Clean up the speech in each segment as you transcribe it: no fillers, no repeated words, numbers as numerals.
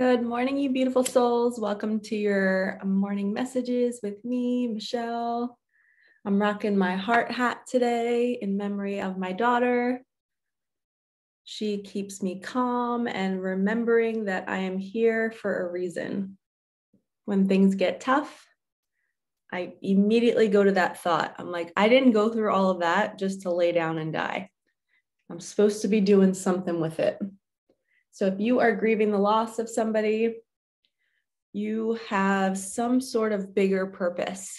Good morning, you beautiful souls. Welcome to your morning messages with me, Michelle. I'm rocking my heart hat today in memory of my daughter. She keeps me calm and remembering that I am here for a reason. When things get tough, I immediately go to that thought. I'm like, I didn't go through all of that just to lay down and die. I'm supposed to be doing something with it. So if you are grieving the loss of somebody, you have some sort of bigger purpose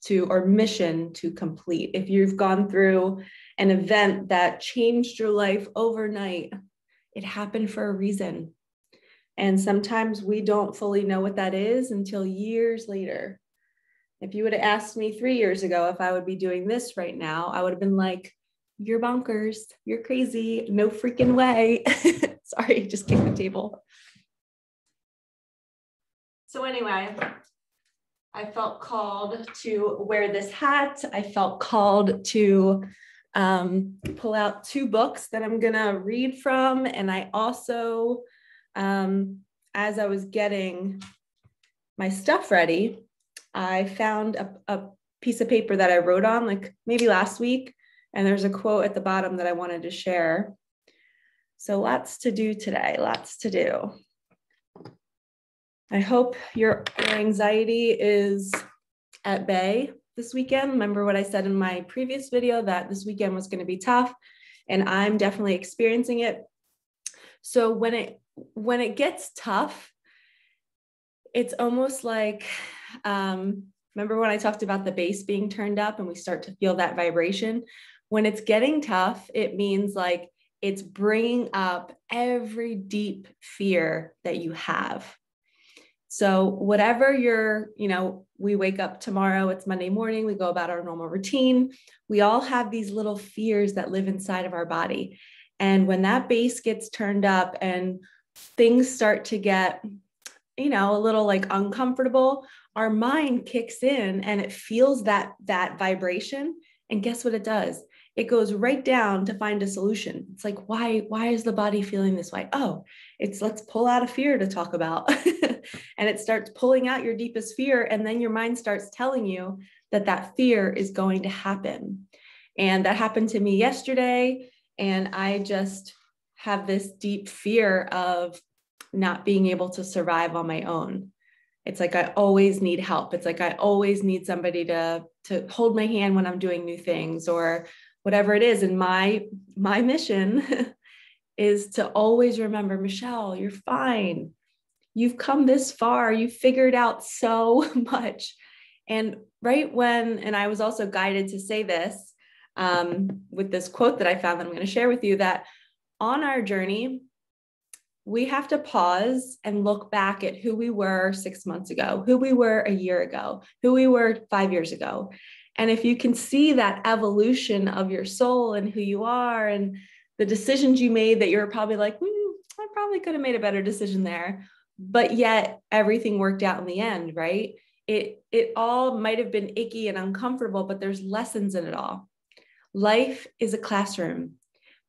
to or mission to complete. If you've gone through an event that changed your life overnight, it happened for a reason. And sometimes we don't fully know what that is until years later. If you would have asked me 3 years ago if I would be doing this right now, I would have been like, you're bonkers, you're crazy, no freaking way. Sorry, just kicked the table. So anyway, I felt called to wear this hat. I felt called to pull out 2 books that I'm gonna read from. And I also, as I was getting my stuff ready, I found a piece of paper that I wrote on like maybe last week. And there's a quote at the bottom that I wanted to share. So lots to do today, lots to do. I hope your anxiety is at bay this weekend. Remember what I said in my previous video that this weekend was going to be tough, and I'm definitely experiencing it. So when it gets tough, it's almost like, remember when I talked about the bass being turned up and we start to feel that vibration? When it's getting tough, it means like it's bringing up every deep fear that you have. So whatever we wake up tomorrow, it's Monday morning, we go about our normal routine. We all have these little fears that live inside of our body. And when that bass gets turned up and things start to get, a little like uncomfortable, our mind kicks in and it feels that vibration. And guess what it does? It goes right down to find a solution. It's like, why is the body feeling this way? Oh, let's pull out a fear to talk about. And it starts pulling out your deepest fear. And then your mind starts telling you that fear is going to happen. And that happened to me yesterday. And I just have this deep fear of not being able to survive on my own. It's like, I always need help. It's like, I always need somebody to hold my hand when I'm doing new things or whatever it is. And my mission is to always remember, Michelle, you're fine. You've come this far. You've figured out so much. And and I was also guided to say this with this quote that I found that I'm going to share with you, that on our journey, we have to pause and look back at who we were 6 months ago, who we were a year ago, who we were 5 years ago. And if you can see that evolution of your soul and who you are and the decisions you made that you're probably like, I probably could have made a better decision there, but yet everything worked out in the end, right? It all might have been icky and uncomfortable, but there's lessons in it all. Life is a classroom.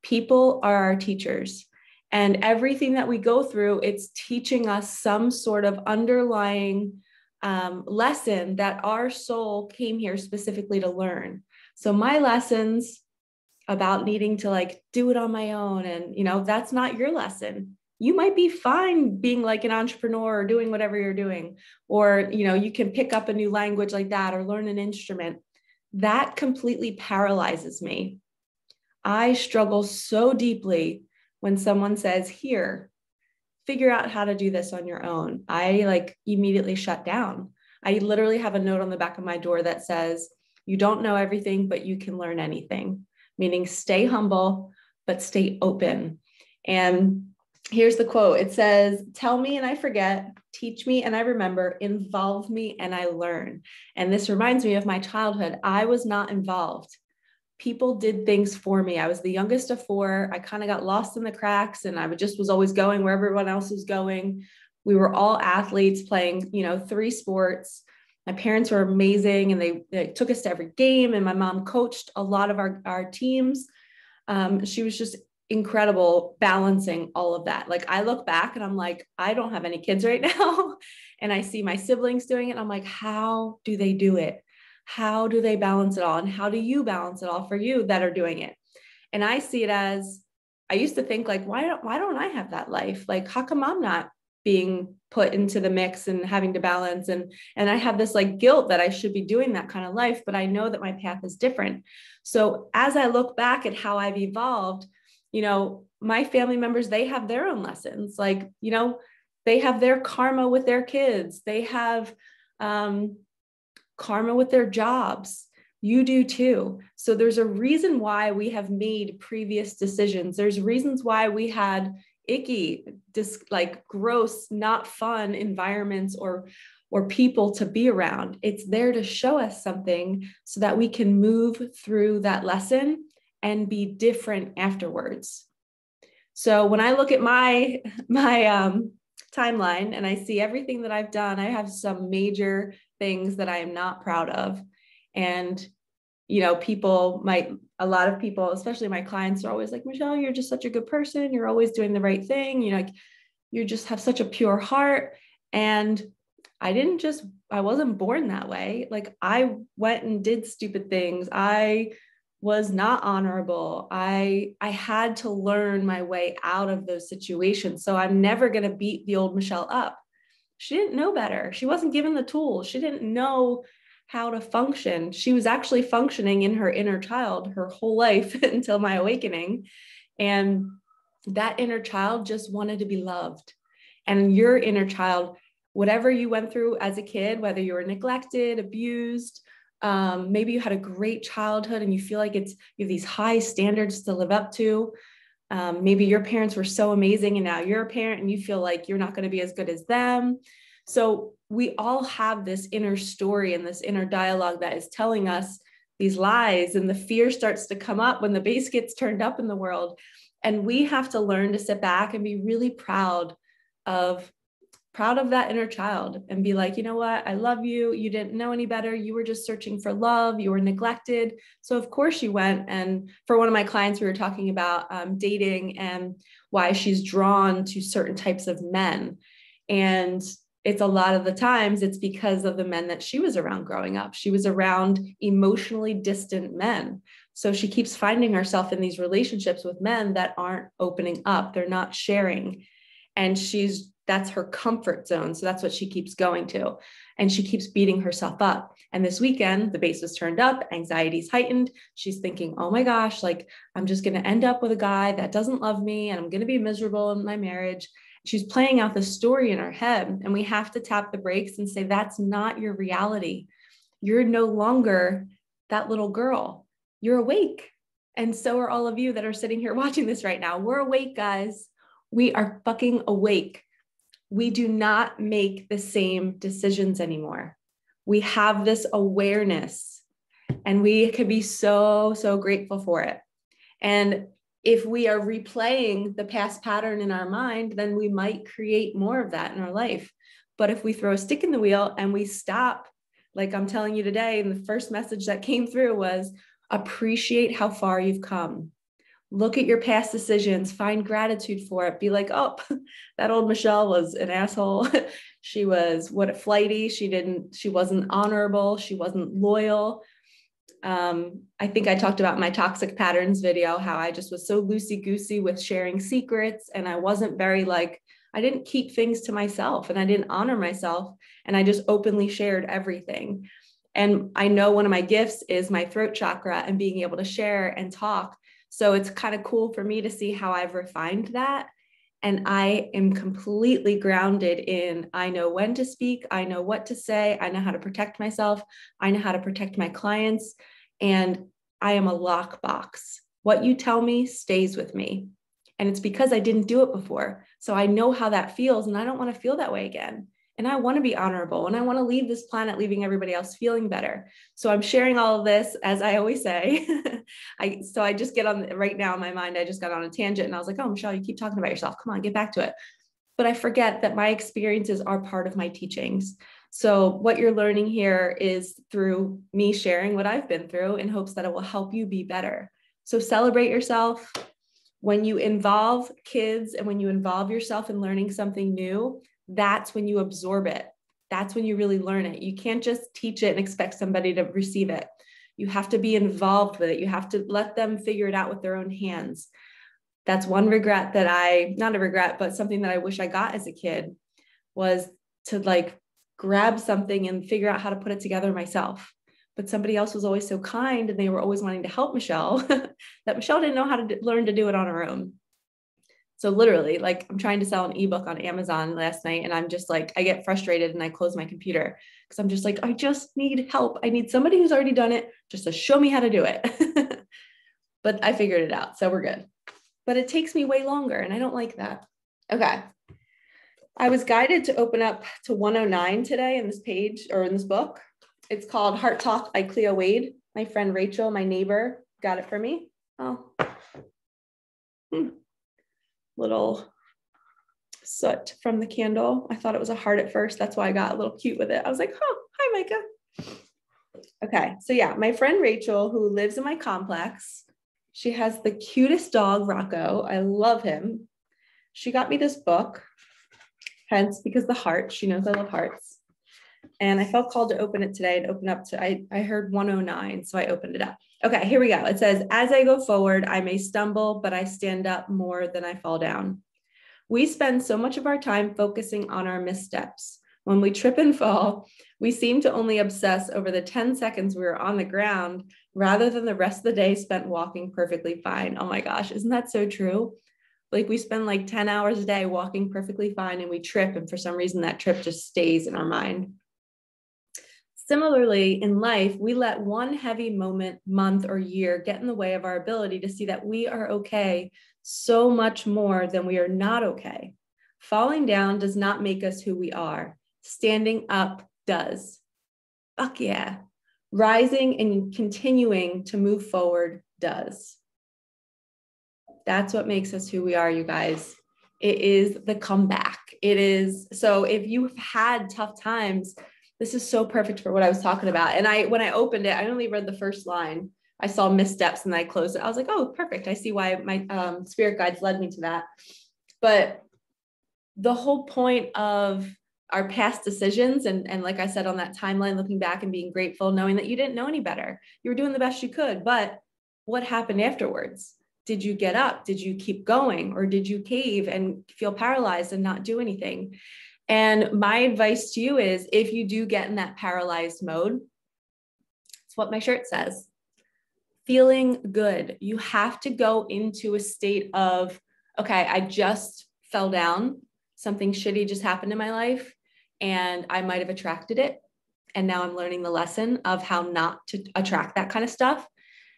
People are our teachers. And everything that we go through, it's teaching us some sort of underlying lesson that our soul came here specifically to learn. So my lessons about needing to do it on my own, and that's not your lesson. You might be fine being like an entrepreneur or doing whatever you're doing, or you can pick up a new language like that or learn an instrument. That completely paralyzes me. I struggle so deeply when someone says, here, figure out how to do this on your own. I immediately shut down. I literally have a note on the back of my door that says, you don't know everything, but you can learn anything, meaning stay humble, but stay open. And here's the quote. It says, tell me and I forget, teach me and I remember, involve me and I learn. And this reminds me of my childhood. I was not involved. People did things for me. I was the youngest of 4. I kind of got lost in the cracks and I was always going where everyone else was going. We were all athletes playing, 3 sports. My parents were amazing and they took us to every game, and my mom coached a lot of our teams. She was just incredible balancing all of that. Like I look back and I'm like, I don't have any kids right now. And I see my siblings doing it. And I'm like, how do they do it? How do they balance it all? And how do you balance it all for you that are doing it? And I see it as, I used to think like, why don't I have that life? Like, how come I'm not being put into the mix and having to balance? And I have this like guilt that I should be doing that kind of life, but I know that my path is different. So as I look back at how I've evolved, you know, my family members, they have their own lessons. Like, you know, they have their karma with their kids. They have karma with their jobs. You do too. So there's a reason why we have made previous decisions. There's reasons why we had icky, like gross, not fun environments or people to be around. It's there to show us something so that we can move through that lesson and be different afterwards. So when I look at my timeline and I see everything that I've done, I have some major things that I am not proud of. And, you know, a lot of people, especially my clients, are always like, Michelle, you're just such a good person. You're always doing the right thing. You know, like, you just have such a pure heart. And I wasn't born that way. Like I went and did stupid things. I was not honorable. I had to learn my way out of those situations. So I'm never going to beat the old Michelle up. She didn't know better. She wasn't given the tools. She didn't know how to function. She was actually functioning in her inner child her whole life until my awakening. And that inner child just wanted to be loved. And your inner child, whatever you went through as a kid, whether you were neglected, abused, maybe you had a great childhood and you feel like you have these high standards to live up to. Maybe your parents were so amazing and now you're a parent and you feel like you're not going to be as good as them. So we all have this inner story and this inner dialogue that is telling us these lies, and the fear starts to come up when the bass gets turned up in the world. And we have to learn to sit back and be really proud of that inner child and be like, you know what? I love you. You didn't know any better. You were just searching for love. You were neglected. So of course you went. And for one of my clients, we were talking about dating and why she's drawn to certain types of men. And it's a lot of the times it's because of the men that she was around growing up. She was around emotionally distant men. So she keeps finding herself in these relationships with men that aren't opening up. They're not sharing. And that's her comfort zone. So that's what she keeps going to. And she keeps beating herself up. And this weekend, the bass was turned up, anxiety's heightened. She's thinking, oh my gosh, like I'm just going to end up with a guy that doesn't love me and I'm going to be miserable in my marriage. She's playing out the story in her head. And we have to tap the brakes and say, that's not your reality. You're no longer that little girl. You're awake. And so are all of you that are sitting here watching this right now. We're awake, guys. We are fucking awake. We do not make the same decisions anymore. We have this awareness and we can be so, so grateful for it. And if we are replaying the past pattern in our mind, then we might create more of that in our life. But if we throw a stick in the wheel and we stop, like I'm telling you today, and the first message that came through was appreciate how far you've come. Look at your past decisions, find gratitude for it. Be like, oh, that old Michelle was an asshole. She was flighty. She wasn't honorable. She wasn't loyal. I think I talked about my toxic patterns video, how I just was so loosey-goosey with sharing secrets. And I wasn't I didn't keep things to myself and I didn't honor myself. And I just openly shared everything. And I know one of my gifts is my throat chakra and being able to share and talk. So it's kind of cool for me to see how I've refined that. And I am completely grounded in, I know when to speak. I know what to say. I know how to protect myself. I know how to protect my clients. And I am a lockbox. What you tell me stays with me. And it's because I didn't do it before. So I know how that feels and I don't want to feel that way again. And I want to be honorable and I want to leave this planet leaving everybody else feeling better. So I'm sharing all of this, as I always say. So I just get on right now in my mind, I just got on a tangent and I was like, oh, Michelle, you keep talking about yourself. Come on, get back to it. But I forget that my experiences are part of my teachings. So what you're learning here is through me sharing what I've been through in hopes that it will help you be better. So celebrate yourself. When you involve kids and when you involve yourself in learning something new, that's when you absorb it. That's when you really learn it. You can't just teach it and expect somebody to receive it. You have to be involved with it. You have to let them figure it out with their own hands. That's one regret that not a regret, but something that I wish I got as a kid, was to like grab something and figure out how to put it together myself. But somebody else was always so kind and they were always wanting to help Michelle that Michelle didn't know how to learn to do it on her own. So literally, like, I'm trying to sell an ebook on Amazon last night, and I'm just like, I get frustrated and I close my computer because I'm just like, I just need help. I need somebody who's already done it just to show me how to do it. But I figured it out, so we're good. But it takes me way longer, and I don't like that. Okay. I was guided to open up to 109 today in this page, or in this book. It's called Heart Talk by Cleo Wade. My friend Rachel, my neighbor, got it for me. Oh. Little soot from the candle. I thought it was a heart at first. That's why I got a little cute with it. I was like, oh, hi, Micah. Okay. So yeah, my friend Rachel, who lives in my complex, she has the cutest dog, Rocco. I love him. She got me this book, hence because the heart, she knows I love hearts. And I felt called to open it today and open up to, I heard 109, so I opened it up. Okay, here we go. It says, as I go forward, I may stumble, but I stand up more than I fall down. We spend so much of our time focusing on our missteps. When we trip and fall, we seem to only obsess over the 10 seconds we were on the ground rather than the rest of the day spent walking perfectly fine. Oh my gosh, isn't that so true? Like, we spend like 10 hours a day walking perfectly fine and we trip, and for some reason that trip just stays in our mind. Similarly, in life, we let one heavy moment, month, or year get in the way of our ability to see that we are okay so much more than we are not okay. Falling down does not make us who we are. Standing up does. Fuck yeah. Rising and continuing to move forward does. That's what makes us who we are, you guys. It is the comeback. It is. So if you've had tough times, this is so perfect for what I was talking about. And when I opened it, I only read the first line. I saw missteps and I closed it. I was like, oh, perfect. I see why my spirit guides led me to that. But the whole point of our past decisions, and like I said, on that timeline, looking back and being grateful, knowing that you didn't know any better. You were doing the best you could. But what happened afterwards? Did you get up? Did you keep going? Or did you cave and feel paralyzed and not do anything? And my advice to you is, if you do get in that paralyzed mode, it's what my shirt says, feeling good. You have to go into a state of, okay, I just fell down. Something shitty just happened in my life and I might have attracted it. And now I'm learning the lesson of how not to attract that kind of stuff.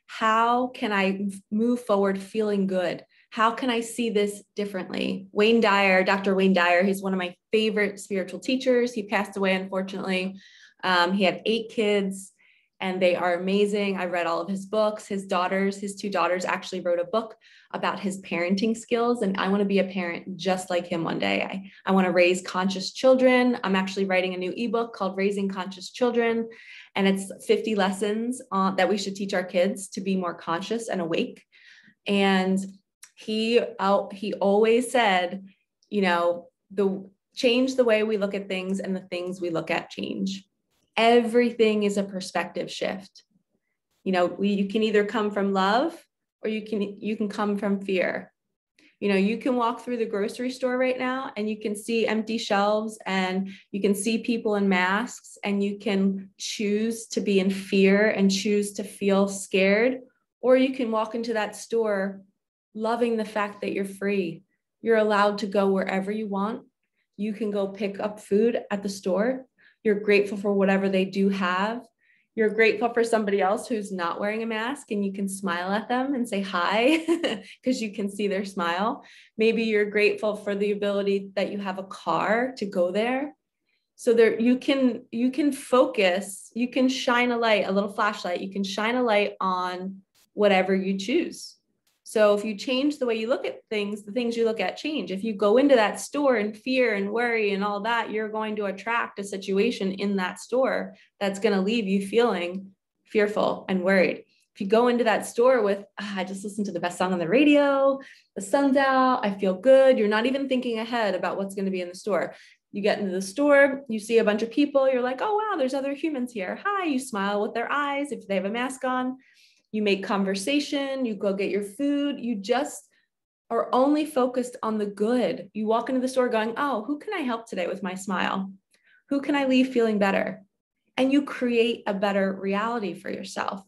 How can I move forward feeling good? How can I see this differently? Wayne Dyer, Dr. Wayne Dyer, he's one of my favorite spiritual teachers. He passed away, unfortunately. He had 8 kids and they are amazing. I read all of his books. His two daughters actually wrote a book about his parenting skills. And I want to be a parent just like him one day. I want to raise conscious children. I'm actually writing a new ebook called Raising Conscious Children. And it's 50 lessons that we should teach our kids to be more conscious and awake. And he always said, change the way we look at things, and the things we look at change. Everything is a perspective shift. You can either come from love or you can come from fear. You can walk through the grocery store right now and you can see empty shelves and you can see people in masks, and you can choose to be in fear and choose to feel scared, or you can walk into that store loving the fact that you're free. You're allowed to go wherever you want. You can go pick up food at the store. You're grateful for whatever they do have. You're grateful for somebody else who's not wearing a mask, and you can smile at them and say hi because you can see their smile. Maybe you're grateful for the ability that you have a car to go there. So there you can focus, you can shine a light, a little flashlight, you can shine a light on whatever you choose. So if you change the way you look at things, the things you look at change. If you go into that store in fear and worry and all that, you're going to attract a situation in that store that's going to leave you feeling fearful and worried. If you go into that store with, I just listened to the best song on the radio, the sun's out, I feel good. You're not even thinking ahead about what's going to be in the store. You get into the store, you see a bunch of people, you're like, oh, wow, there's other humans here. Hi, you smile with their eyes if they have a mask on. You make conversation, you go get your food. You just are only focused on the good. You walk into the store going, oh, who can I help today with my smile? Who can I leave feeling better? And you create a better reality for yourself.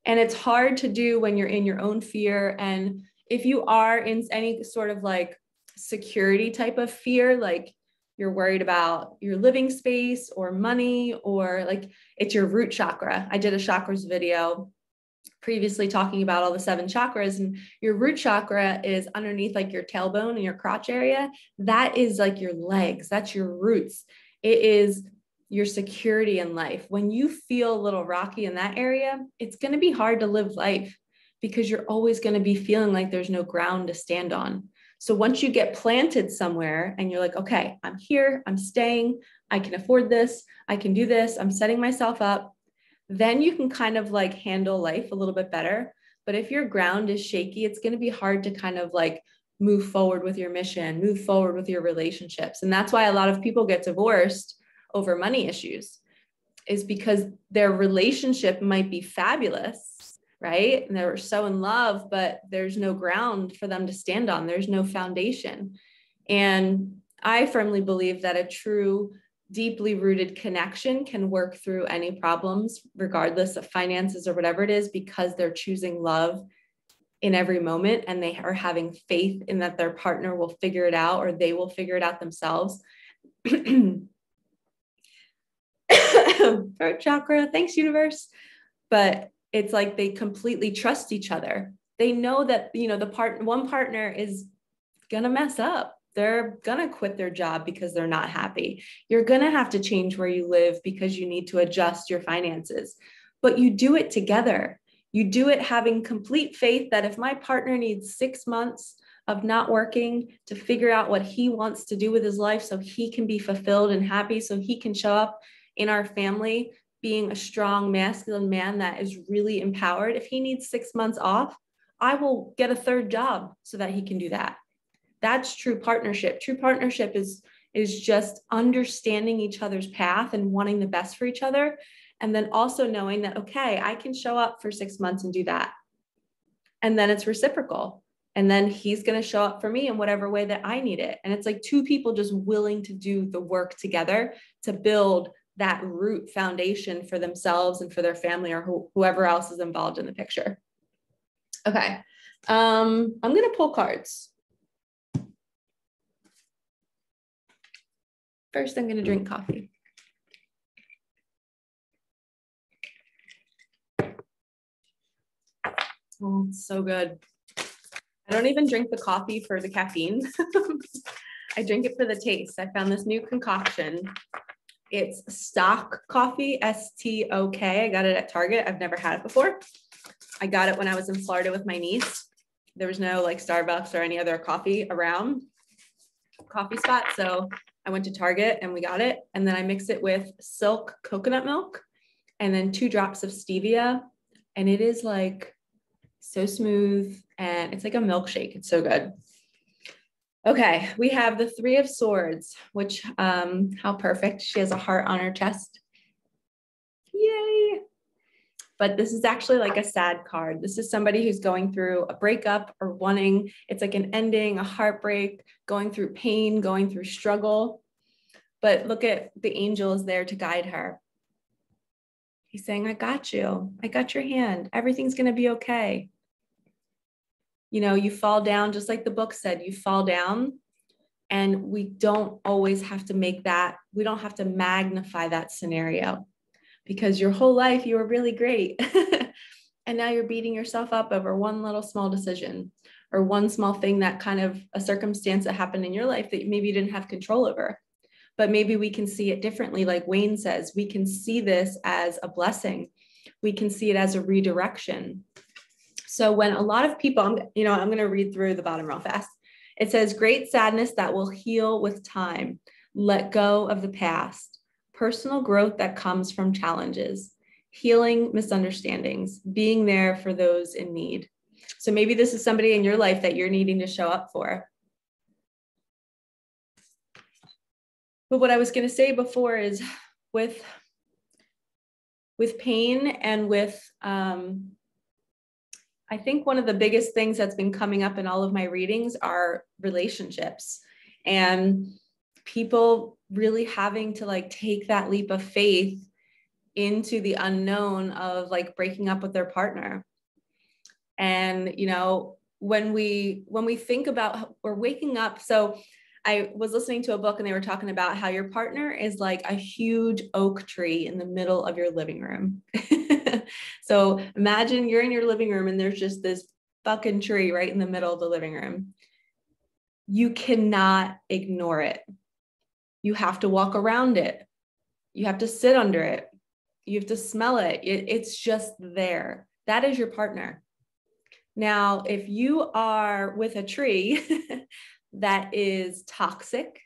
And it's hard to do when you're in your own fear. And if you are in any sort of like security type of fear, like you're worried about your living space or money, or like it's your root chakra. I did a chakras video previously talking about all the 7 chakras, and your root chakra is underneath like your tailbone and your crotch area. That is like your legs. That's your roots. It is your security in life. When you feel a little rocky in that area, it's going to be hard to live life because you're always going to be feeling like there's no ground to stand on. So once you get planted somewhere and you're like, okay, I'm here, I'm staying, I can afford this, I can do this, I'm setting myself up, then you can kind of like handle life a little bit better. But if your ground is shaky, it's going to be hard to kind of like move forward with your mission, move forward with your relationships. And that's why a lot of people get divorced over money issues, is because their relationship might be fabulous, right? And they're so in love, but there's no ground for them to stand on. There's no foundation. And I firmly believe that a true, deeply rooted connection can work through any problems, regardless of finances or whatever it is, because they're choosing love in every moment, and they are having faith in that their partner will figure it out, or they will figure it out themselves. Throat chakra, thanks universe. But it's like they completely trust each other. They know that, you know, one partner is gonna mess up. They're gonna quit their job because they're not happy. You're gonna have to change where you live because you need to adjust your finances. But you do it together. You do it having complete faith that if my partner needs 6 months of not working to figure out what he wants to do with his life so he can be fulfilled and happy, so he can show up in our family being a strong masculine man that is really empowered, if he needs 6 months off, I will get a 3rd job so that he can do that. That's true partnership. True partnership is just understanding each other's path and wanting the best for each other. And then also knowing that, okay, I can show up for 6 months and do that. And then it's reciprocal. And then he's going to show up for me in whatever way that I need it. And it's like 2 people just willing to do the work together to build that root foundation for themselves and for their family, or whoever else is involved in the picture. Okay. I'm going to pull cards. First, I'm going to drink coffee. Oh, it's so good. I don't even drink the coffee for the caffeine. I drink it for the taste. I found this new concoction. It's stock coffee, S-T-O-K. I got it at Target. I've never had it before. I got it when I was in Florida with my niece. There was no like Starbucks or any other coffee spot. So I went to Target and we got it. And then I mixed it with silk coconut milk and then 2 drops of stevia. And it is like so smooth and it's like a milkshake. It's so good. Okay, we have the 3 of Swords, which, how perfect. She has a heart on her chest. Yay. But this is actually like a sad card. This is somebody who's going through a breakup or wanting, it's like an ending, a heartbreak, going through pain, going through struggle. But look at the angel is there to guide her. He's saying, I got you. I got your hand. Everything's going to be okay. You know, you fall down, just like the book said, you fall down, and we don't always have to make that, we don't have to magnify that scenario, because your whole life you were really great. And now you're beating yourself up over one little small decision or one small thing, that kind of a circumstance that happened in your life that maybe you didn't have control over. But maybe we can see it differently. Like Wayne says, we can see this as a blessing. We can see it as a redirection. So when a lot of people, I'm going to read through the bottom real fast. It says, great sadness that will heal with time. Let go of the past. Personal growth that comes from challenges. healing misunderstandings, being there for those in need. So maybe this is somebody in your life that you're needing to show up for. But what I was going to say before is with pain and with, I think one of the biggest things that's been coming up in all of my readings are relationships and people really having to like take that leap of faith into the unknown of like breaking up with their partner. And, you know, when we think about we're waking up, so I was listening to a book and they were talking about how your partner is like a huge oak tree in the middle of your living room. So imagine you're in your living room and there's just this fucking tree right in the middle of the living room. You cannot ignore it. You have to walk around it. You have to sit under it. You have to smell it. It's just there. That is your partner. Now, if you are with a tree that is toxic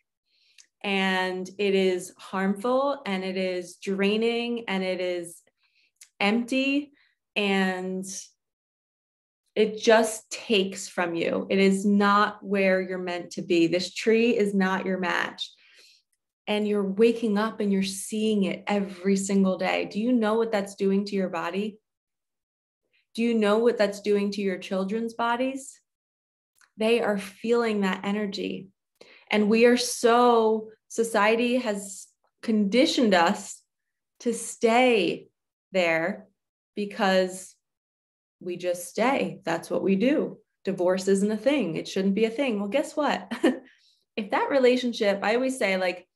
and it is harmful and it is draining and it is empty and it just takes from you, it is not where you're meant to be. This tree is not your match. And you're waking up and you're seeing it every single day. Do you know what that's doing to your body? Do you know what that's doing to your children's bodies? They are feeling that energy. And we are society has conditioned us to stay there because we just stay. That's what we do. Divorce isn't a thing. It shouldn't be a thing. Well, guess what? If that relationship, I always say like,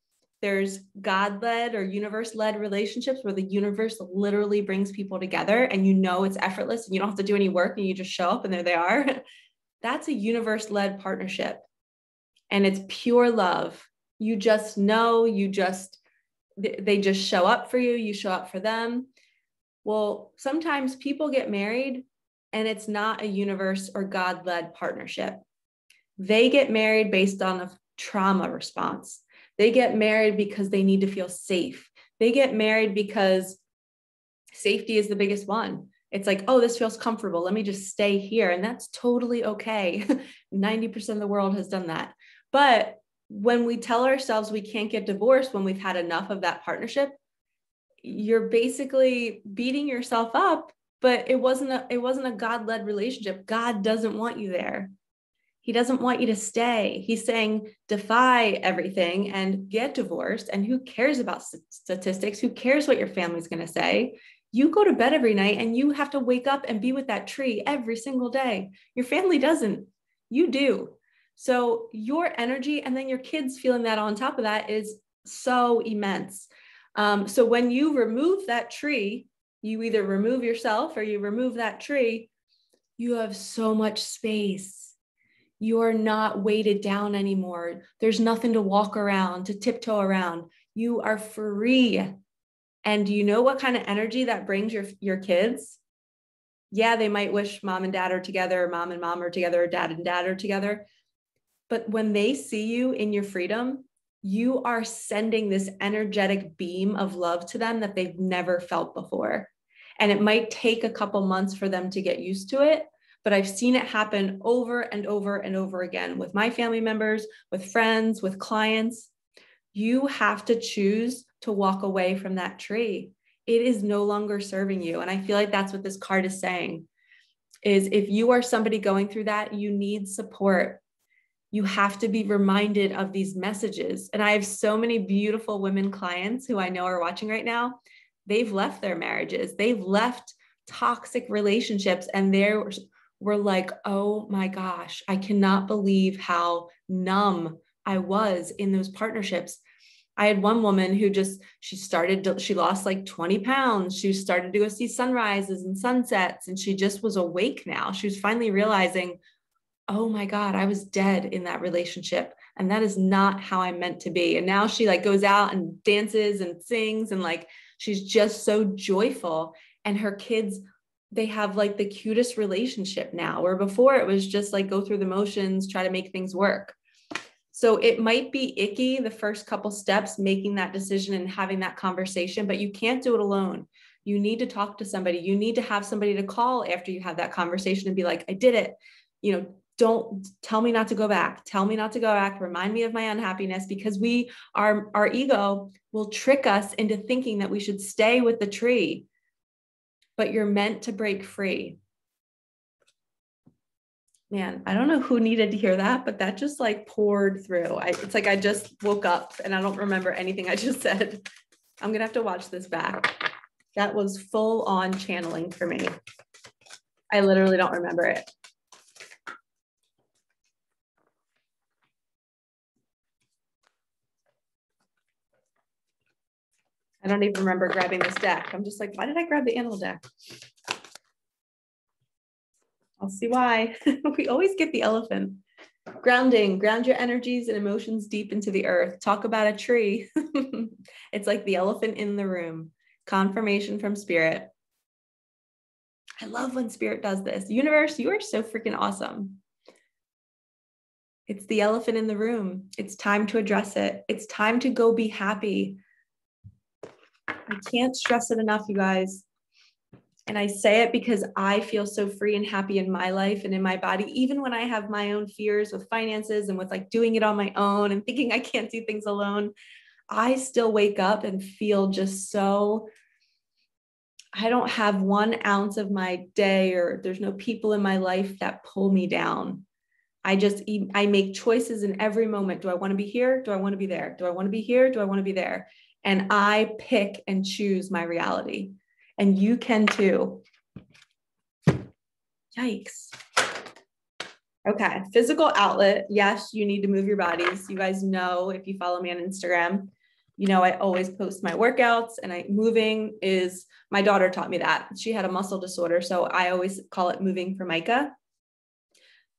there's God-led or universe-led relationships where the universe literally brings people together and you know it's effortless and you don't have to do any work and you just show up and there they are. That's a universe-led partnership. And it's pure love. You just know, they just show up for you. You show up for them. Well, sometimes people get married and it's not a universe or God-led partnership. They get married based on a trauma response. They get married because they need to feel safe. They get married because safety is the biggest one. It's like, oh, this feels comfortable. Let me just stay here. And that's totally okay. 90% of the world has done that. But when we tell ourselves we can't get divorced when we've had enough of that partnership, you're basically beating yourself up, but it wasn't a God-led relationship. God doesn't want you there. He doesn't want you to stay. He's saying, defy everything and get divorced. And who cares about statistics? Who cares what your family's going to say? You go to bed every night and you have to wake up and be with that tree every single day. Your family doesn't. You do. So your energy and then your kids feeling that on top of that is so immense. So when you remove that tree, you either remove yourself or you remove that tree, you have so much space. You are not weighted down anymore. There's nothing to walk around, to tiptoe around. You are free. And do you know what kind of energy that brings your kids? Yeah, they might wish mom and dad are together, or mom and mom are together, or dad and dad are together. But when they see you in your freedom, you are sending this energetic beam of love to them that they've never felt before. And it might take a couple months for them to get used to it. But I've seen it happen over and over and over again with my family members, with friends, with clients. You have to choose to walk away from that tree. It is no longer serving you. And I feel like that's what this card is saying, is if you are somebody going through that, you need support. You have to be reminded of these messages. And I have so many beautiful women clients who I know are watching right now. They've left their marriages. They've left toxic relationships and we're like, oh my gosh, I cannot believe how numb I was in those partnerships. I had one woman who she lost like 20 pounds. She started to go see sunrises and sunsets, and she just was awake now. She was finally realizing, oh my God, I was dead in that relationship. And that is not how I'm meant to be. And now she like goes out and dances and sings and like, she's just so joyful. And her kids, they have like the cutest relationship now, where before it was just like go through the motions, try to make things work. So it might be icky the first couple steps, making that decision and having that conversation, but you can't do it alone. You need to talk to somebody. You need to have somebody to call after you have that conversation and be like, I did it. Don't tell me not to go back. Tell me not to go back. Remind me of my unhappiness, because our ego will trick us into thinking that we should stay with the tree, but you're meant to break free. Man, I don't know who needed to hear that, but that just like poured through. It's like I just woke up and I don't remember anything I just said. I'm going to have to watch this back. That was full on channeling for me. I literally don't remember it. I don't even remember grabbing this deck. I'm just like, why did I grab the animal deck? I'll see why. We always get the elephant. Grounding, ground your energies and emotions deep into the earth. Talk about a tree. It's like the elephant in the room. Confirmation from spirit. I love when spirit does this. Universe, you are so freaking awesome. It's the elephant in the room. It's time to address it. It's time to go be happy. I can't stress it enough, you guys. And I say it because I feel so free and happy in my life and in my body, even when I have my own fears with finances and with like doing it on my own and thinking I can't do things alone. I still wake up and feel just so, I don't have 1 ounce of my day, or there's no people in my life that pull me down. I make choices in every moment. Do I want to be here? Do I want to be there? Do I want to be here? Do I want to be there? And I pick and choose my reality. And you can too. Yikes. Okay, physical outlet. Yes, you need to move your bodies. You guys know, if you follow me on Instagram, I always post my workouts, and moving is, my daughter taught me that. She had a muscle disorder, so I always call it moving for Micah.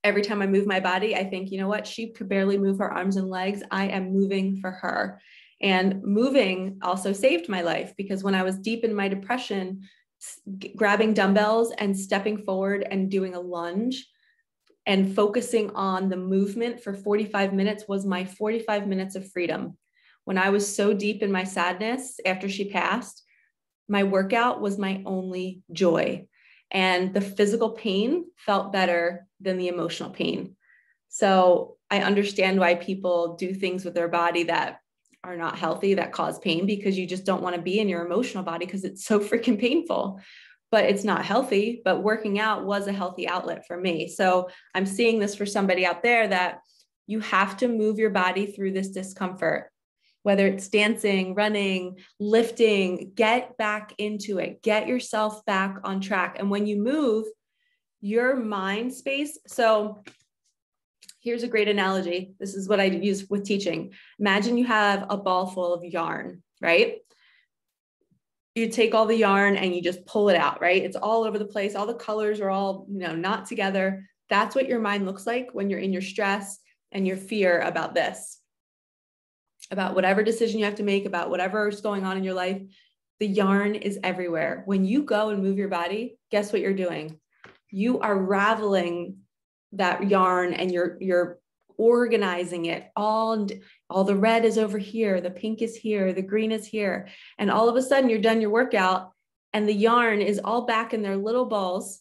Every time I move my body, I think, you know what? She could barely move her arms and legs. I am moving for her. And moving also saved my life, because when I was deep in my depression, grabbing dumbbells and stepping forward and doing a lunge and focusing on the movement for 45 minutes was my 45 minutes of freedom. When I was so deep in my sadness after she passed, my workout was my only joy. And the physical pain felt better than the emotional pain. So I understand why people do things with their body that are not healthy, that cause pain, because you just don't want to be in your emotional body because it's so freaking painful, but it's not healthy. But working out was a healthy outlet for me. So I'm seeing this for somebody out there, that you have to move your body through this discomfort, whether it's dancing, running, lifting. Get back into it, get yourself back on track. And when you move, your mind space. So here's a great analogy. This is what I use with teaching. Imagine you have a ball full of yarn, right? You take all the yarn and you just pull it out, right? It's all over the place. All the colors are all, not together. That's what your mind looks like when you're in your stress and your fear about this, about whatever decision you have to make, about whatever is going on in your life. The yarn is everywhere. When you go and move your body, guess what you're doing? You are raveling that yarn, and you're organizing it all. And all the red is over here, the pink is here, the green is here. And all of a sudden you're done your workout and the yarn is all back in their little balls.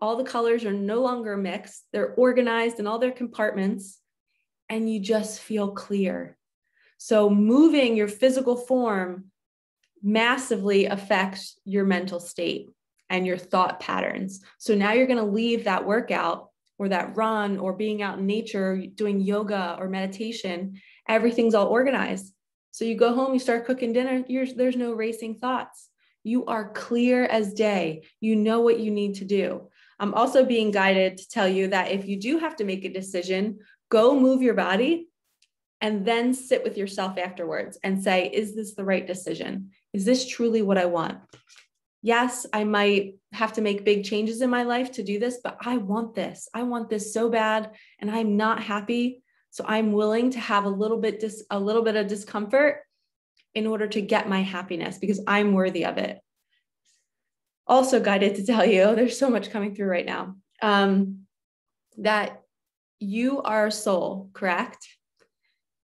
All the colors are no longer mixed. They're organized in all their compartments, and you just feel clear. So moving your physical form massively affects your mental state and your thought patterns. So now you're going to leave that workout or that run or being out in nature, doing yoga or meditation, everything's all organized. So you go home, you start cooking dinner, there's no racing thoughts. You are clear as day. You know what you need to do. I'm also being guided to tell you that if you do have to make a decision, go move your body and then sit with yourself afterwards and say, is this the right decision? Is this truly what I want? Yes, I might have to make big changes in my life to do this, but I want this. I want this so bad, and I'm not happy. So I'm willing to have a little bit of discomfort in order to get my happiness, because I'm worthy of it. Also guided to tell you, there's so much coming through right now, that you are a soul, correct?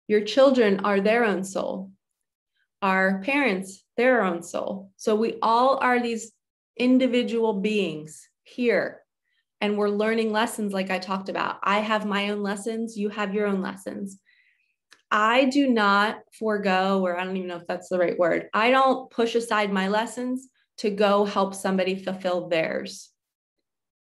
Your children are their own soul. Our parents, their own soul. So we all are these individual beings here, and we're learning lessons like I talked about. I have my own lessons. You have your own lessons. I do not forego, or I don't even know if that's the right word. I don't push aside my lessons to go help somebody fulfill theirs.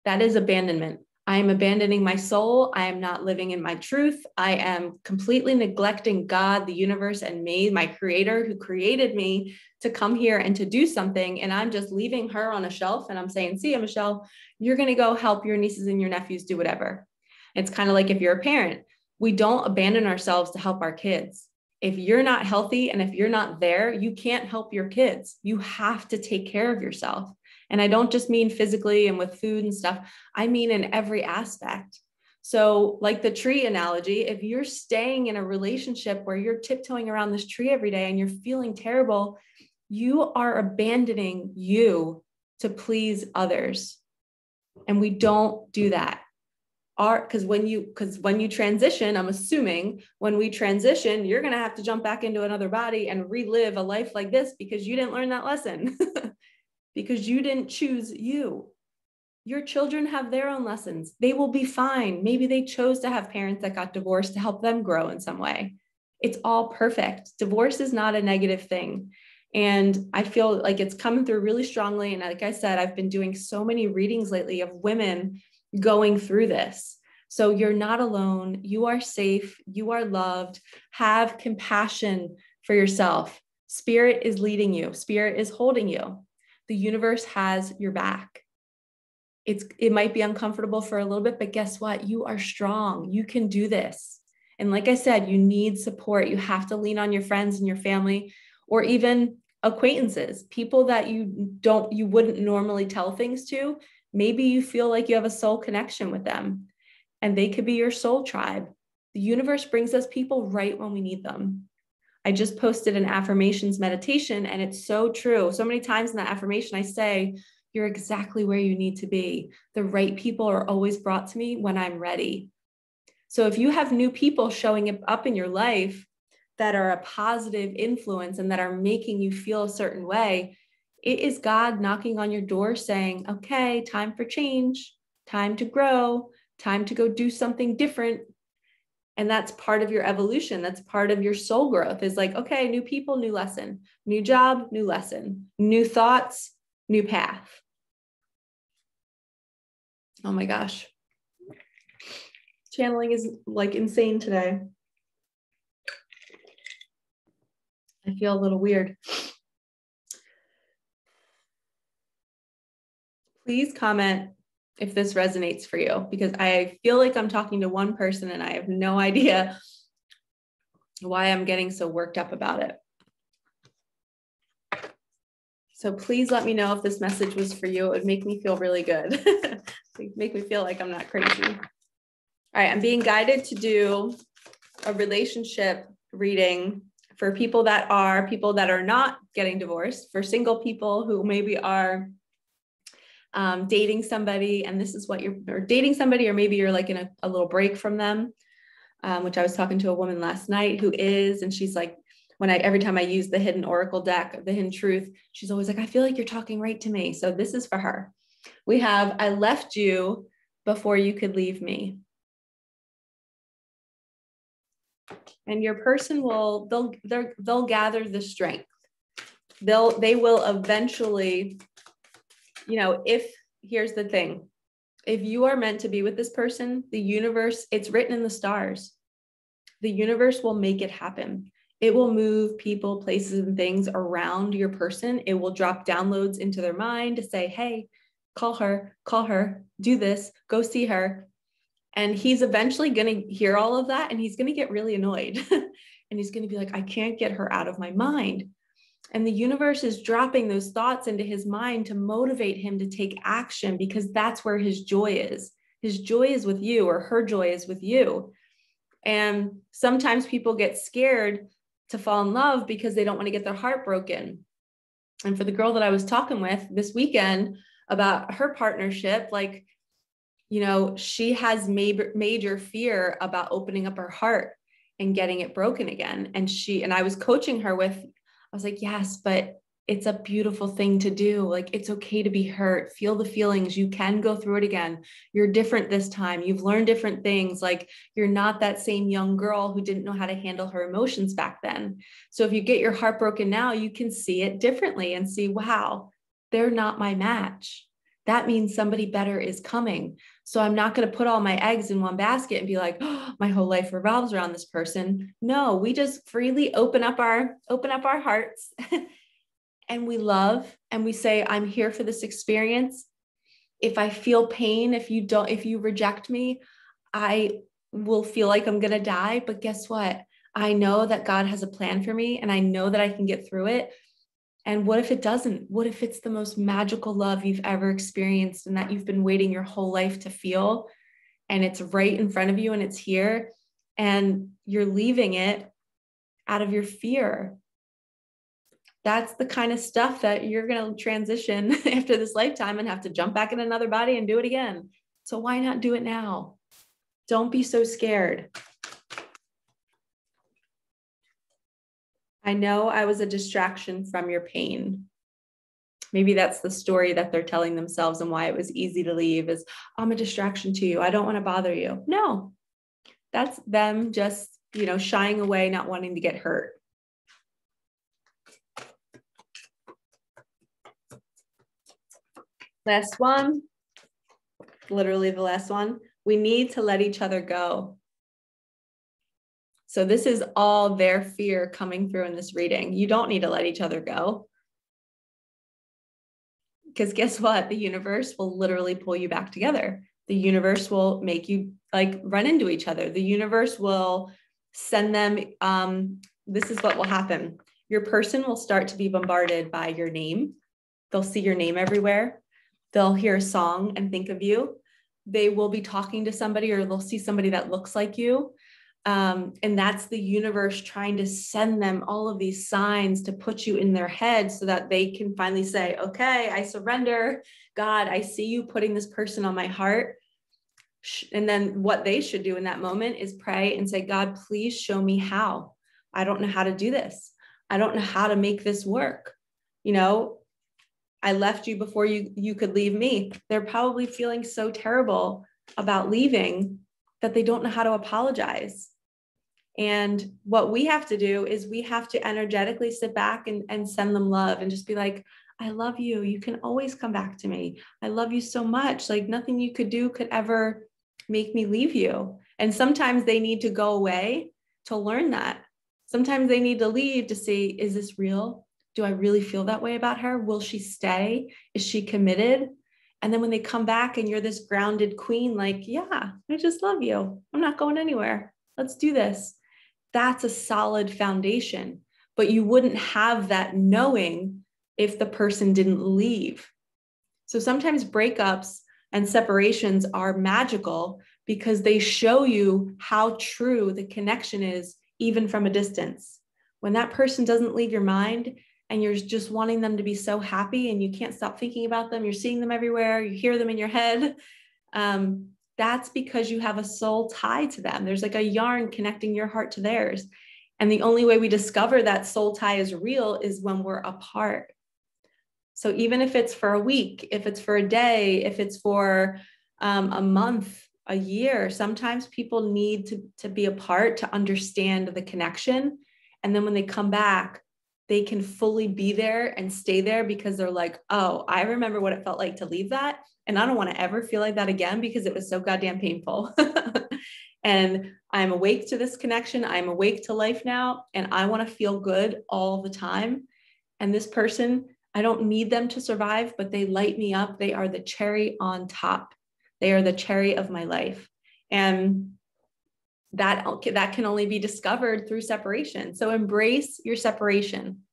That is abandonment. I am abandoning my soul. I am not living in my truth. I am completely neglecting God, the universe, and me, my creator who created me to come here and to do something. And I'm just leaving her on a shelf and I'm saying, see ya, Michelle, you're going to go help your nieces and your nephews do whatever. It's kind of like if you're a parent, we don't abandon ourselves to help our kids. If you're not healthy and if you're not there, you can't help your kids. You have to take care of yourself. And I don't just mean physically and with food and stuff. I mean in every aspect. So like the tree analogy, if you're staying in a relationship where you're tiptoeing around this tree every day and you're feeling terrible, you are abandoning you to please others. And we don't do that. Because when you transition, I'm assuming when we transition, you're going to have to jump back into another body and relive a life like this because you didn't learn that lesson. Because you didn't choose you. Your children have their own lessons. They will be fine. Maybe they chose to have parents that got divorced to help them grow in some way. It's all perfect. Divorce is not a negative thing. And I feel like it's coming through really strongly. And like I said, I've been doing so many readings lately of women going through this. So you're not alone. You are safe. You are loved. Have compassion for yourself. Spirit is leading you. Spirit is holding you. The universe has your back. It might be uncomfortable for a little bit, but guess what? You are strong. You can do this. And like I said, you need support. You have to lean on your friends and your family, or even acquaintances, people that you wouldn't normally tell things to. Maybe you feel like you have a soul connection with them, and they could be your soul tribe. The universe brings us people right when we need them. I just posted an affirmations meditation, and it's so true. So many times in that affirmation, I say, you're exactly where you need to be. The right people are always brought to me when I'm ready. So if you have new people showing up in your life that are a positive influence and that are making you feel a certain way, it is God knocking on your door saying, okay, time for change, time to grow, time to go do something different. And that's part of your evolution. That's part of your soul growth, is like, okay, new people, new lesson, new job, new lesson, new thoughts, new path. Oh my gosh. Channeling is like insane today. I feel a little weird. Please comment if this resonates for you, because I feel like I'm talking to one person and I have no idea why I'm getting so worked up about it. So please let me know if this message was for you. It would make me feel really good. Make me feel like I'm not crazy. All right, I'm being guided to do a relationship reading for people that are not getting divorced, for single people who maybe are dating somebody, and this is what you're dating somebody, or maybe you're like in a little break from them, which I was talking to a woman last night who is, and she's like, every time I use the hidden oracle deck, the hidden truth, she's always like, I feel like you're talking right to me. So this is for her. We have, I left you before you could leave me. And your person they'll gather the strength. They will eventually, here's the thing. If you are meant to be with this person, the universe, it's written in the stars. The universe will make it happen. It will move people, places, and things around your person. It will drop downloads into their mind to say, hey, call her, do this, go see her. And he's eventually going to hear all of that, and he's going to get really annoyed. And he's going to be like, I can't get her out of my mind. And the universe is dropping those thoughts into his mind to motivate him to take action, because that's where his joy is. His joy is with you, or her joy is with you. And sometimes people get scared to fall in love because they don't want to get their heart broken. And for the girl that I was talking with this weekend about her partnership, like, she has major fear about opening up her heart and getting it broken again. And I was coaching her with, I was like, yes, but it's a beautiful thing to do. Like, it's okay to be hurt. Feel the feelings. You can go through it again. You're different this time. You've learned different things. Like, you're not that same young girl who didn't know how to handle her emotions back then. So if you get your heart broken now, you can see it differently and see, wow, they're not my match. That means somebody better is coming. So I'm not going to put all my eggs in one basket and be like, oh, my whole life revolves around this person. No, we just freely open up our hearts and we love and we say, I'm here for this experience. If I feel pain, if you reject me, I will feel like I'm going to die. But guess what? I know that God has a plan for me and I know that I can get through it. And what if it doesn't? What if it's the most magical love you've ever experienced and that you've been waiting your whole life to feel, and it's right in front of you and it's here, and you're leaving it out of your fear? That's the kind of stuff that you're going to transition after this lifetime and have to jump back in another body and do it again. So why not do it now? Don't be so scared. I know I was a distraction from your pain. Maybe that's the story that they're telling themselves, and why it was easy to leave is, I'm a distraction to you. I don't want to bother you. No, that's them just, shying away, not wanting to get hurt. Last one, literally the last one. We need to let each other go. So this is all their fear coming through in this reading. You don't need to let each other go. Because guess what? The universe will literally pull you back together. The universe will make you run into each other. The universe will send them. This is what will happen. Your person will start to be bombarded by your name. They'll see your name everywhere. They'll hear a song and think of you. They will be talking to somebody, or they'll see somebody that looks like you. And that's the universe trying to send them all of these signs to put you in their head so that they can finally say, okay, I surrender. God, I see you putting this person on my heart. And then what they should do in that moment is pray and say, God, please show me how. I don't know how to do this. I don't know how to make this work. I left you before you could leave me. They're probably feeling so terrible about leaving that they don't know how to apologize. And what we have to do is we have to energetically sit back and send them love and just be like, I love you. You can always come back to me. I love you so much. Like, nothing you could do could ever make me leave you. And sometimes they need to go away to learn that. Sometimes they need to leave to see, is this real? Do I really feel that way about her? Will she stay? Is she committed? And then when they come back and you're this grounded queen, like, yeah, I just love you. I'm not going anywhere. Let's do this. That's a solid foundation. But you wouldn't have that knowing if the person didn't leave. So sometimes breakups and separations are magical because they show you how true the connection is, even from a distance. When that person doesn't leave your mind and you're just wanting them to be so happy and you can't stop thinking about them, you're seeing them everywhere, you hear them in your head, that's because you have a soul tie to them. There's like a yarn connecting your heart to theirs. And the only way we discover that soul tie is real is when we're apart. So even if it's for a week, if it's for a day, if it's for a month, a year, sometimes people need to be apart to understand the connection. And then when they come back, they can fully be there and stay there because they're like, oh, I remember what it felt like to leave that. And I don't want to ever feel like that again because it was so goddamn painful. And I'm awake to this connection. I'm awake to life now. And I want to feel good all the time. And this person, I don't need them to survive, but they light me up. They are the cherry on top. They are the cherry of my life. And that can only be discovered through separation. So embrace your separation.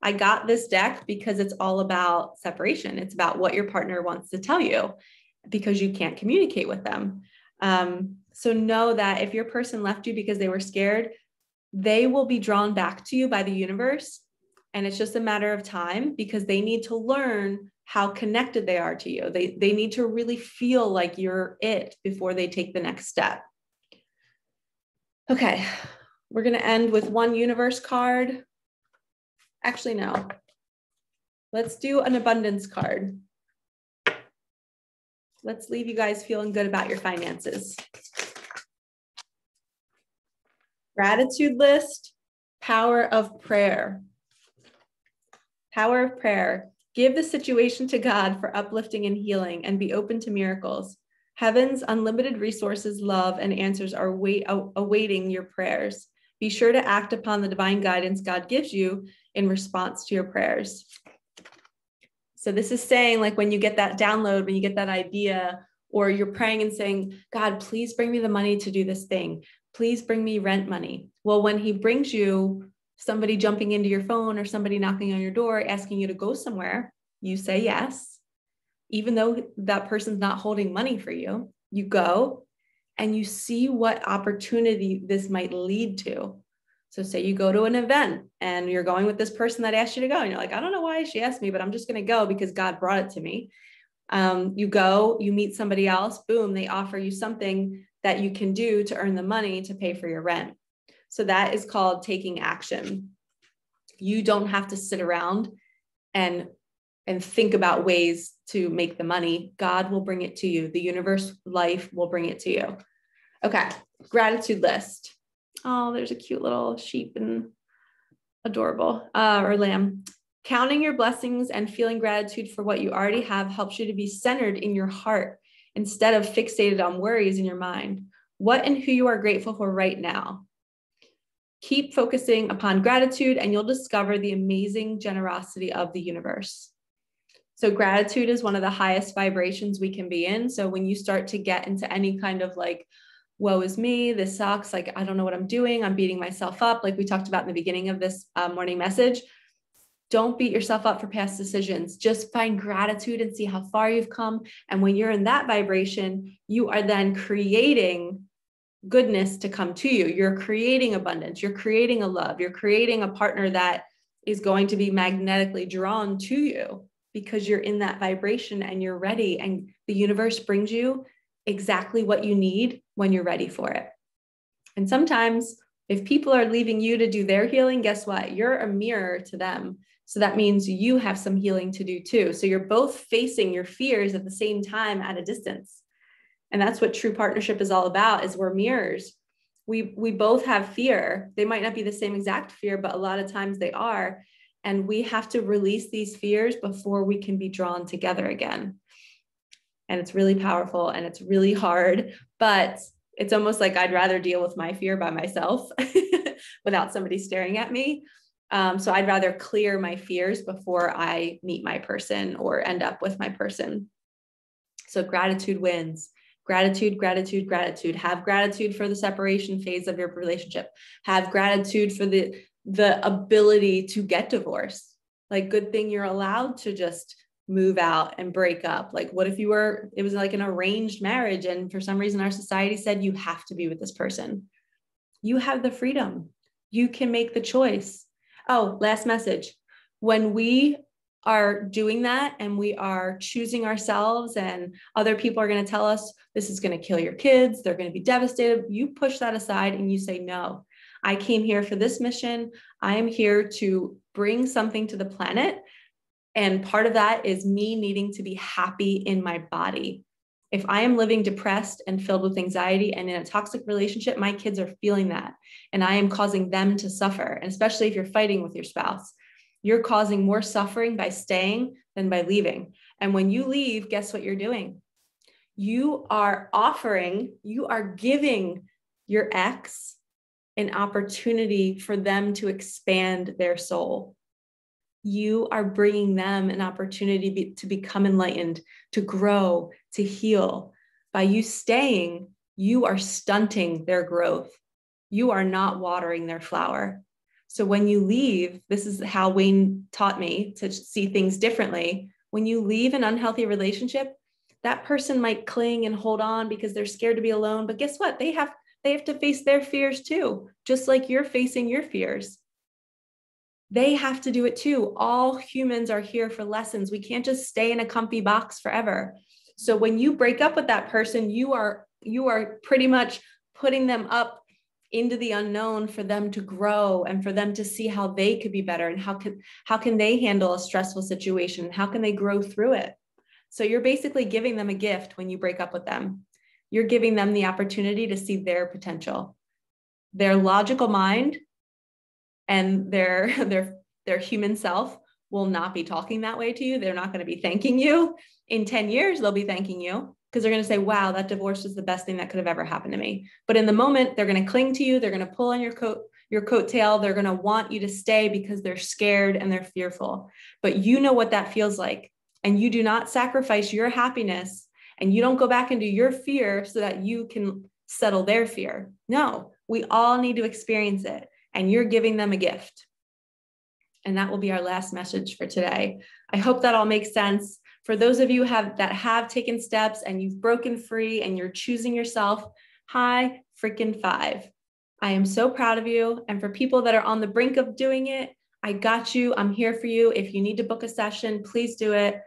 I got this deck because it's all about separation. It's about what your partner wants to tell you because you can't communicate with them. So know that if your person left you because they were scared, they will be drawn back to you by the universe. And it's just a matter of time because they need to learn how connected they are to you. They need to really feel like you're it before they take the next step. Okay, we're going to end with one universe card. Actually, no. Let's do an abundance card. Let's leave you guys feeling good about your finances. Gratitude list, power of prayer. Power of prayer. Give the situation to God for uplifting and healing, and be open to miracles. Heaven's unlimited resources, love, and answers are awaiting your prayers. Be sure to act upon the divine guidance God gives you in response to your prayers. So this is saying, like, when you get that download, when you get that idea, or you're praying and saying, God, please bring me the money to do this thing. Please bring me rent money. Well, when he brings you somebody jumping into your phone or somebody knocking on your door, asking you to go somewhere, you say yes. Even though that person's not holding money for you, you go and you see what opportunity this might lead to. So say you go to an event and you're going with this person that asked you to go, and you're like, I don't know why she asked me, but I'm just going to go because God brought it to me. You go, you meet somebody else, boom, they offer you something that you can do to earn the money to pay for your rent. So that is called taking action. You don't have to sit around and think about ways to make the money. God will bring it to you. The universe, life will bring it to you. Okay, gratitude list. Oh, there's a cute little sheep and adorable, or lamb. Counting your blessings and feeling gratitude for what you already have helps you to be centered in your heart instead of fixated on worries in your mind. What and who you are grateful for right now. Keep focusing upon gratitude and you'll discover the amazing generosity of the universe. So gratitude is one of the highest vibrations we can be in. So when you start to get into any kind of like, woe is me, this sucks, like, I don't know what I'm doing, I'm beating myself up, like we talked about in the beginning of this morning message, don't beat yourself up for past decisions. Just find gratitude and see how far you've come. And when you're in that vibration, you are then creating goodness to come to you. You're creating abundance. You're creating a love. You're creating a partner that is going to be magnetically drawn to you because you're in that vibration and you're ready. And the universe brings you exactly what you need when you're ready for it. And sometimes if people are leaving you to do their healing, guess what? You're a mirror to them. So that means you have some healing to do too. So you're both facing your fears at the same time at a distance. And that's what true partnership is all about, is we're mirrors. We both have fear. They might not be the same exact fear, but a lot of times they are. And we have to release these fears before we can be drawn together again. And it's really powerful and it's really hard, but it's almost like I'd rather deal with my fear by myself without somebody staring at me. So I'd rather clear my fears before I meet my person or end up with my person. So gratitude wins. Gratitude, gratitude, gratitude. Have gratitude for the separation phase of your relationship. Have gratitude for the ability to get divorced. Like, good thing you're allowed to just move out and break up. Like, what if it was like an arranged marriage and for some reason our society said you have to be with this person? You have the freedom. You can make the choice. Oh, last message. When we are doing that and we are choosing ourselves and other people are going to tell us this is going to kill your kids, they're going to be devastated, you push that aside and you say, no, I came here for this mission. I am here to bring something to the planet. And part of that is me needing to be happy in my body. If I am living depressed and filled with anxiety and in a toxic relationship, my kids are feeling that. And I am causing them to suffer. And especially if you're fighting with your spouse, you're causing more suffering by staying than by leaving. And when you leave, guess what you're doing? You are giving your ex an opportunity for them to expand their soul. You are bringing them an opportunity to become enlightened, to grow, to heal. By you staying, you are stunting their growth. You are not watering their flower. So when you leave, this is how Wayne taught me to see things differently. When you leave an unhealthy relationship, that person might cling and hold on because they're scared to be alone. But guess what? They have to face their fears too, just like you're facing your fears. They have to do it too. All humans are here for lessons. We can't just stay in a comfy box forever. So when you break up with that person, you are pretty much putting them up into the unknown for them to grow and for them to see how they could be better and how can they handle a stressful situation? How can they grow through it? So you're basically giving them a gift when you break up with them. You're giving them the opportunity to see their potential. Their logical mind and their human self will not be talking that way to you. They're not going to be thanking you. In 10 years, they'll be thanking you because they're going to say, wow, that divorce was the best thing that could have ever happened to me. But in the moment, they're going to cling to you. They're going to pull on your coattail. They're going to want you to stay because they're scared and they're fearful. But you know what that feels like. And you do not sacrifice your happiness and you don't go back into your fear so that you can settle their fear. No, we all need to experience it. And you're giving them a gift. And that will be our last message for today. I hope that all makes sense. For those of you that have taken steps and you've broken free and you're choosing yourself, high freaking five. I am so proud of you. And for people that are on the brink of doing it, I got you. I'm here for you. If you need to book a session, please do it.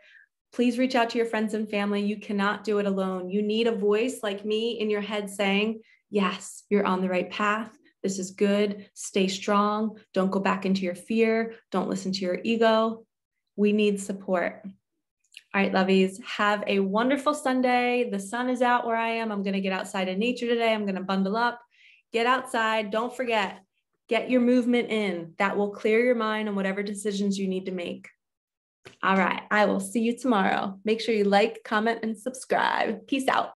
Please reach out to your friends and family. You cannot do it alone. You need a voice like me in your head saying, yes, you're on the right path. This is good. Stay strong. Don't go back into your fear. Don't listen to your ego. We need support. All right, lovies, have a wonderful Sunday. The sun is out where I am. I'm going to get outside in nature today. I'm going to bundle up, get outside. Don't forget, get your movement in. That will clear your mind on whatever decisions you need to make. All right, I will see you tomorrow. Make sure you like, comment, and subscribe. Peace out.